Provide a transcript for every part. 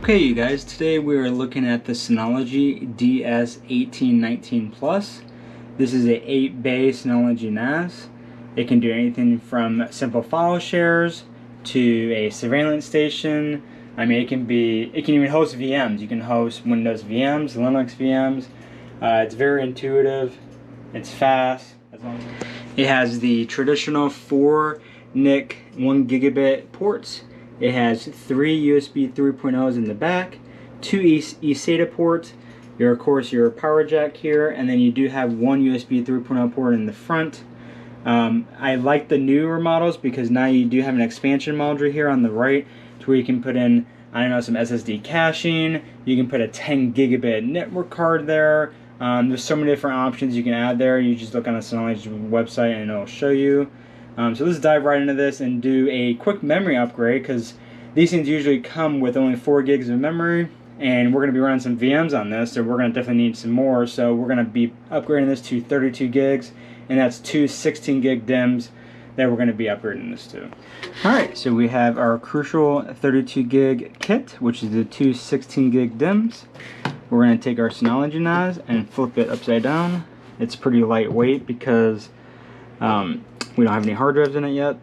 Okay, you guys, today we are looking at the Synology DS1819 Plus. This is a 8-bay Synology NAS. It can do anything from simple file shares to a surveillance station. I mean, it can even host VMs. You can host Windows VMs, Linux VMs. It's very intuitive. It's fast. It has the traditional 4 NIC 1 gigabit ports. It has 3 USB 3.0s in the back, 2 eSATA ports, of course your power jack here, and then you do have 1 USB 3.0 port in the front. I like the newer models because now you do have an expansion module here on the right to where you can put in, I don't know, some SSD caching. You can put a 10 gigabit network card there. There's so many different options you can add there. You just look on the Synology website and it'll show you. So let's dive right into this and do a quick memory upgrade, because these things usually come with only 4 gigs of memory, and we're going to be running some VMs on this, so we're going to definitely need some more. So we're going to be upgrading this to 32 gigs, and that's 2 16 gig DIMMs that we're going to be upgrading this to. Alright, so we have our crucial 32 gig kit, which is the 2 16 gig DIMMs. We're going to take our Synology NAS and flip it upside down. It's pretty lightweight because we don't have any hard drives in it yet.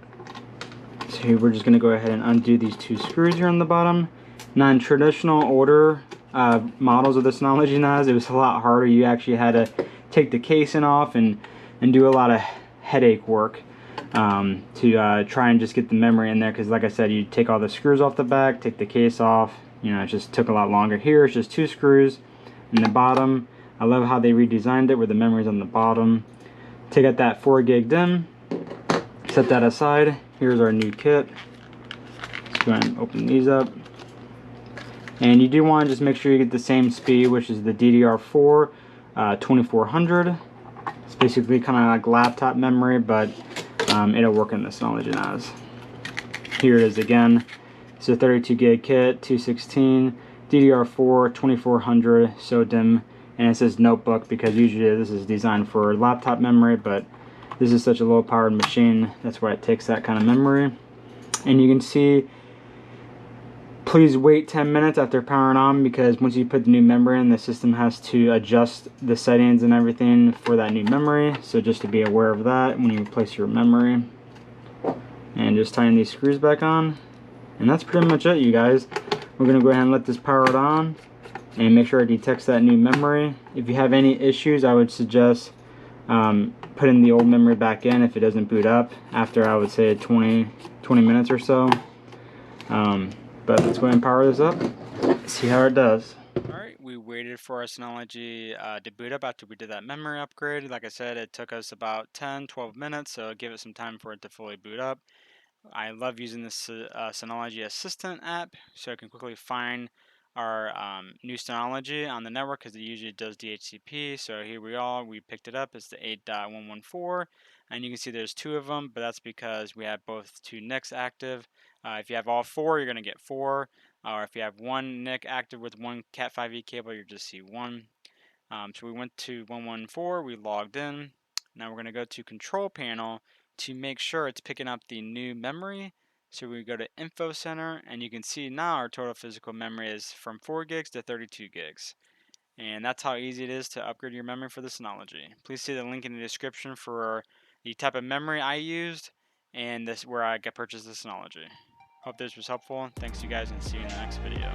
So we're just going to go ahead and undo these 2 screws here on the bottom. Now in traditional older models of the Synology NAS, it was a lot harder. You actually had to take the casing off and do a lot of headache work to try and just get the memory in there, because like I said, you take all the screws off the back, take the case off. You know, it just took a lot longer. Here it's just 2 screws in the bottom. I love how they redesigned it where the memory's on the bottom. Take out that 4 gig DIMM, set that aside. Here's our new kit. Let's go ahead and open these up. And you do want to just make sure you get the same speed, which is the DDR4 2400. It's basically kind of like laptop memory, but it'll work in the Synology NAS. Here it is again. It's a 32 gig kit, 216, DDR4 2400 SODIMM, and it says notebook because usually this is designed for laptop memory, but this is such a low powered machine, that's why it takes that kind of memory. And you can see, please wait 10 minutes after powering on, because once you put the new memory in, the system has to adjust the settings and everything for that new memory. So just to be aware of that when you replace your memory. And just tying these screws back on. And that's pretty much it, you guys. We're going to go ahead and let this power it on and make sure it detects that new memory. If you have any issues, I would suggest putting the old memory back in if it doesn't boot up after, I would say, 20 minutes or so. But let's go ahead and power this up, see how it does. Alright, we waited for our Synology to boot up after we did that memory upgrade. Like I said, it took us about 10-12 minutes, so give it some time for it to fully boot up. I love using this Synology Assistant app, so I can quickly find our new Synology on the network, because it usually does DHCP. So here we are, we picked it up. It's the 8.114, and you can see there's 2 of them, but that's because we have both 2 NICs active. If you have all 4, you're going to get 4, or if you have 1 NIC active with 1 Cat5e cable, you just see 1. So we went to 114, we logged in. Now we're going to go to Control Panel to make sure it's picking up the new memory. So we go to Info Center, and you can see now our total physical memory is from 4 gigs to 32 gigs. And that's how easy it is to upgrade your memory for the Synology. Please see the link in the description for the type of memory I used and this where I purchased the Synology. Hope this was helpful. Thanks you guys, and see you in the next video.